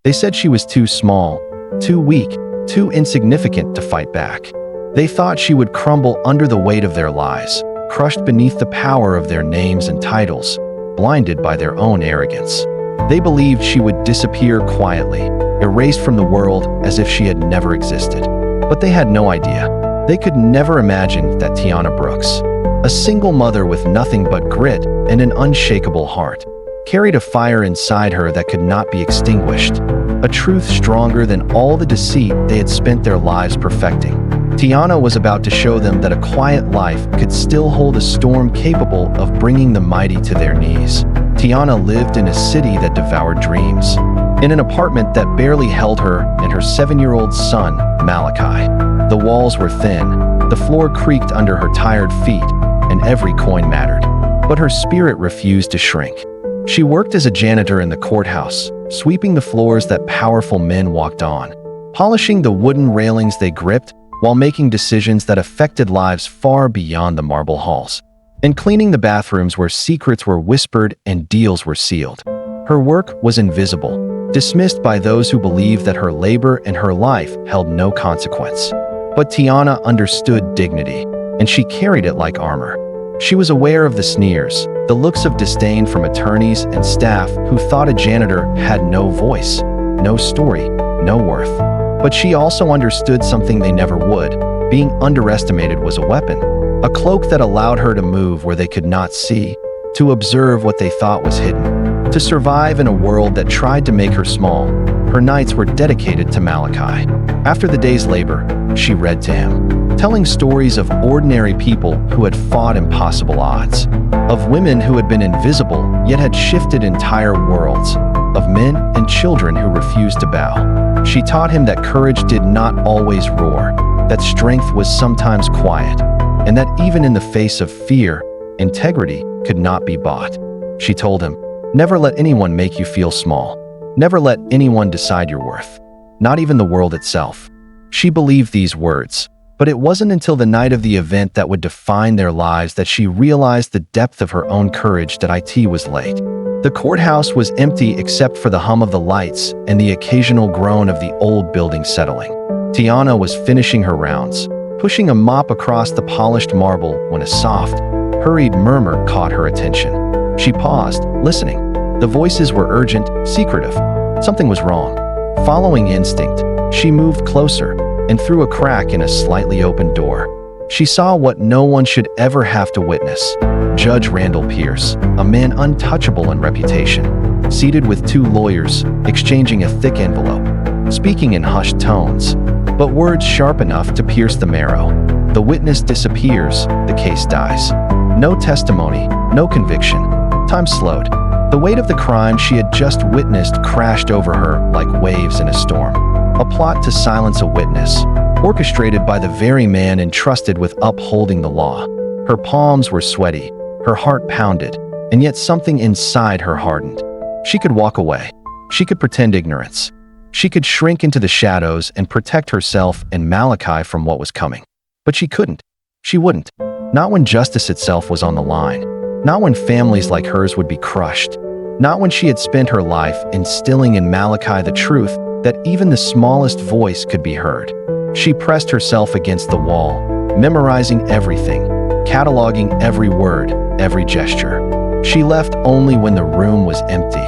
They said she was too small, too weak, too insignificant to fight back. They thought she would crumble under the weight of their lies, crushed beneath the power of their names and titles, blinded by their own arrogance. They believed she would disappear quietly, erased from the world as if she had never existed. But they had no idea. They could never imagine that Tiana Brooks, a single mother with nothing but grit and an unshakable heart, carried a fire inside her that could not be extinguished, a truth stronger than all the deceit they had spent their lives perfecting. Tiana was about to show them that a quiet life could still hold a storm capable of bringing the mighty to their knees. Tiana lived in a city that devoured dreams, in an apartment that barely held her and her 7-year-old son, Malachi. The walls were thin, the floor creaked under her tired feet, and every coin mattered. But her spirit refused to shrink. She worked as a janitor in the courthouse, sweeping the floors that powerful men walked on, polishing the wooden railings they gripped, while making decisions that affected lives far beyond the marble halls, and cleaning the bathrooms where secrets were whispered and deals were sealed. Her work was invisible, dismissed by those who believed that her labor and her life held no consequence. But Tiana understood dignity, and she carried it like armor. She was aware of the sneers, the looks of disdain from attorneys and staff who thought a janitor had no voice, no story, no worth. But she also understood something they never would. Being underestimated was a weapon, a cloak that allowed her to move where they could not see, to observe what they thought was hidden, to survive in a world that tried to make her small. Her nights were dedicated to Malachi. After the day's labor, she read to him, telling stories of ordinary people who had fought impossible odds, of women who had been invisible yet had shifted entire worlds, of men and children who refused to bow. She taught him that courage did not always roar, that strength was sometimes quiet, and that even in the face of fear, integrity could not be bought. She told him, never let anyone make you feel small. Never let anyone decide your worth, not even the world itself. She believed these words, but it wasn't until the night of the event that would define their lives that she realized the depth of her own courage. That it was late. The courthouse was empty except for the hum of the lights and the occasional groan of the old building settling. Tiana was finishing her rounds, pushing a mop across the polished marble when a soft, hurried murmur caught her attention. She paused, listening. The voices were urgent, secretive. Something was wrong. Following instinct, she moved closer, and through a crack in a slightly open door, she saw what no one should ever have to witness. Judge Randall Pierce, a man untouchable in reputation, seated with 2 lawyers, exchanging a thick envelope, speaking in hushed tones, but words sharp enough to pierce the marrow. The witness disappears, the case dies. No testimony, no conviction. Time slowed. The weight of the crime she had just witnessed crashed over her like waves in a storm. A plot to silence a witness, orchestrated by the very man entrusted with upholding the law. Her palms were sweaty, her heart pounded, and yet something inside her hardened. She could walk away. She could pretend ignorance. She could shrink into the shadows and protect herself and Malachi from what was coming. But she couldn't. She wouldn't. Not when justice itself was on the line. Not when families like hers would be crushed. Not when she had spent her life instilling in Malachi the truth that even the smallest voice could be heard. She pressed herself against the wall, memorizing everything, cataloging every word, every gesture. She left only when the room was empty,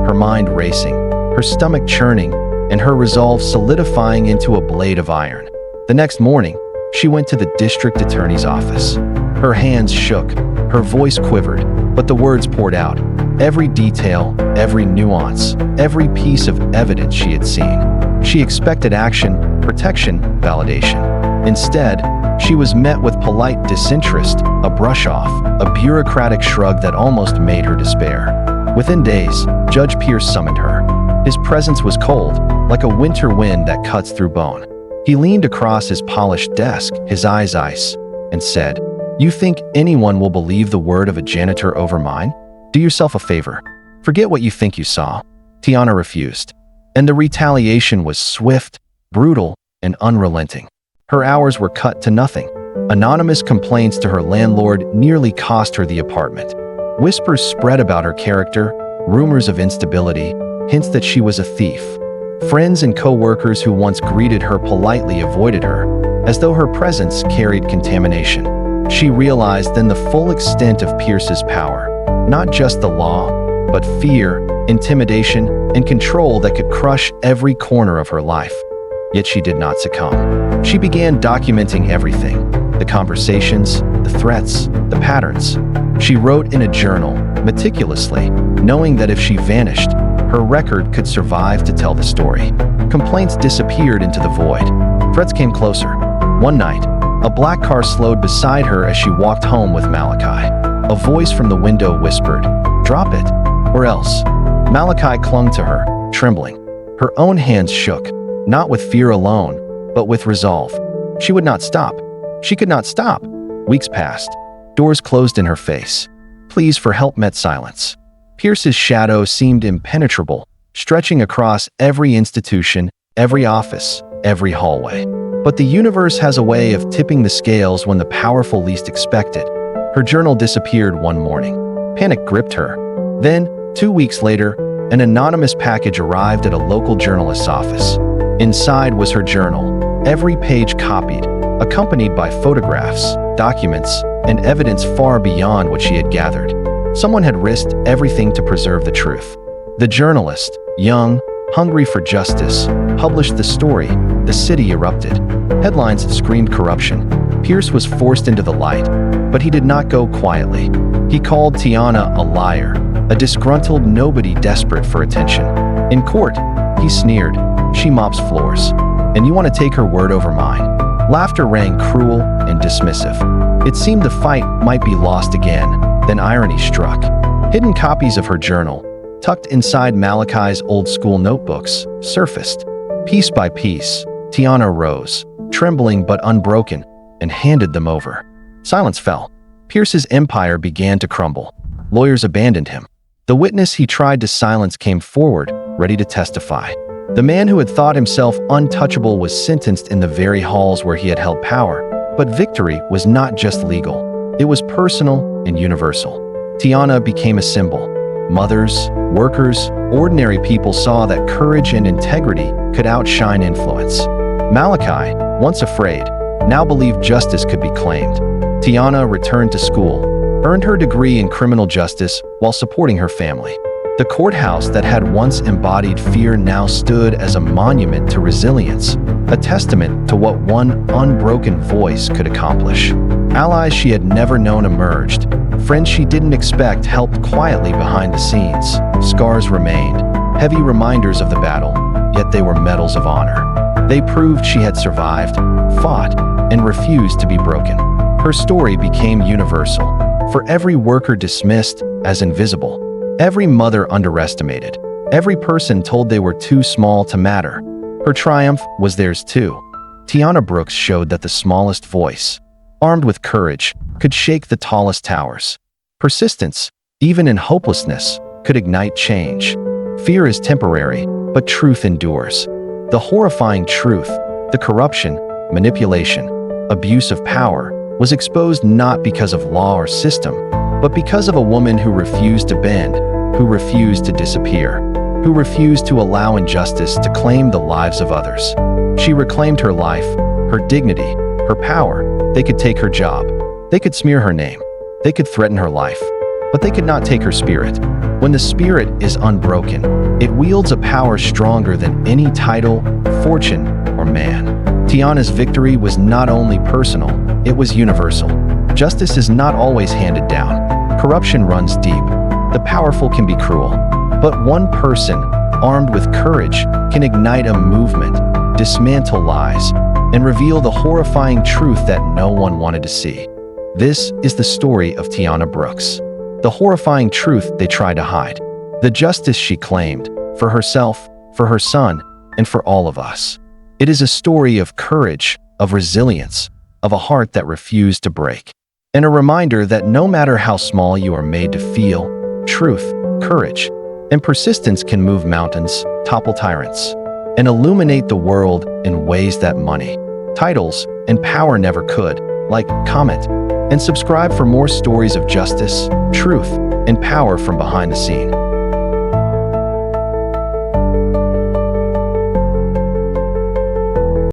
her mind racing, her stomach churning, and her resolve solidifying into a blade of iron. The next morning, she went to the district attorney's office. Her hands shook, her voice quivered, but the words poured out. Every detail, every nuance, every piece of evidence she had seen. She expected action, protection, validation. Instead, she was met with polite disinterest, a brush-off, a bureaucratic shrug that almost made her despair. Within days, Judge Pierce summoned her. His presence was cold, like a winter wind that cuts through bone. He leaned across his polished desk, his eyes ice, and said, "You think anyone will believe the word of a janitor over mine? Do yourself a favor. Forget what you think you saw." Tiana refused. And the retaliation was swift, brutal, and unrelenting. Her hours were cut to nothing. Anonymous complaints to her landlord nearly cost her the apartment. Whispers spread about her character, rumors of instability, hints that she was a thief. Friends and co-workers who once greeted her politely avoided her, as though her presence carried contamination. She realized then the full extent of Pierce's power, not just the law, but fear, intimidation, and control that could crush every corner of her life. Yet she did not succumb. She began documenting everything: the conversations, the threats, the patterns. She wrote in a journal, meticulously, knowing that if she vanished, her record could survive to tell the story. Complaints disappeared into the void. Threats came closer. One night, a black car slowed beside her as she walked home with Malachi. A voice from the window whispered, "Drop it, or else." Malachi clung to her, trembling. Her own hands shook, not with fear alone, but with resolve. She would not stop. She could not stop. Weeks passed. Doors closed in her face. Pleas for help met silence. Pierce's shadow seemed impenetrable, stretching across every institution, every office, every hallway. But the universe has a way of tipping the scales when the powerful least expect it. Her journal disappeared one morning. Panic gripped her. Then, 2 weeks later, an anonymous package arrived at a local journalist's office. Inside was her journal, every page copied, accompanied by photographs, documents, and evidence far beyond what she had gathered. Someone had risked everything to preserve the truth. The journalist, young, hungry for justice, published the story. The city erupted. Headlines screamed corruption. Pierce was forced into the light, but he did not go quietly. He called Tiana a liar, a disgruntled nobody desperate for attention. In court, he sneered, "She mops floors, and you want to take her word over mine?" Laughter rang cruel and dismissive. It seemed the fight might be lost again. Then irony struck. Hidden copies of her journal, tucked inside Malachi's old-school notebooks, surfaced. Piece by piece, Tiana rose, trembling but unbroken, and handed them over. Silence fell. Pierce's empire began to crumble. Lawyers abandoned him. The witness he tried to silence came forward, ready to testify. The man who had thought himself untouchable was sentenced in the very halls where he had held power. But victory was not just legal. It was personal and universal. Tiana became a symbol. Mothers, workers, ordinary people saw that courage and integrity could outshine influence. Malachi, once afraid, now believed justice could be claimed. Tiana returned to school, earned her degree in criminal justice while supporting her family. The courthouse that had once embodied fear now stood as a monument to resilience, a testament to what one unbroken voice could accomplish. Allies she had never known emerged. Friends she didn't expect helped quietly behind the scenes. Scars remained, heavy reminders of the battle, yet they were medals of honor. They proved she had survived, fought, and refused to be broken. Her story became universal. For every worker dismissed as invisible, every mother underestimated, every person told they were too small to matter, her triumph was theirs too. Tiana Brooks showed that the smallest voice, armed with courage, could shake the tallest towers. Persistence, even in hopelessness, could ignite change. Fear is temporary, but truth endures. The horrifying truth, the corruption, manipulation, abuse of power, was exposed not because of law or system, but because of a woman who refused to bend, who refused to disappear, who refused to allow injustice to claim the lives of others. She reclaimed her life, her dignity, her power. They could take her job. They could smear her name. They could threaten her life. But they could not take her spirit. When the spirit is unbroken, it wields a power stronger than any title, fortune, or man. Tiana's victory was not only personal, it was universal. Justice is not always handed down. Corruption runs deep. The powerful can be cruel. But one person, armed with courage, can ignite a movement, dismantle lies, and reveal the horrifying truth that no one wanted to see. This is the story of Tiana Brooks. The horrifying truth they tried to hide. The justice she claimed, for herself, for her son, and for all of us. It is a story of courage, of resilience, of a heart that refused to break. And a reminder that no matter how small you are made to feel, truth, courage, and persistence can move mountains, topple tyrants, and illuminate the world in ways that money, titles, and power never could. Like, comment, and subscribe for more stories of justice, truth, and power from behind the scene.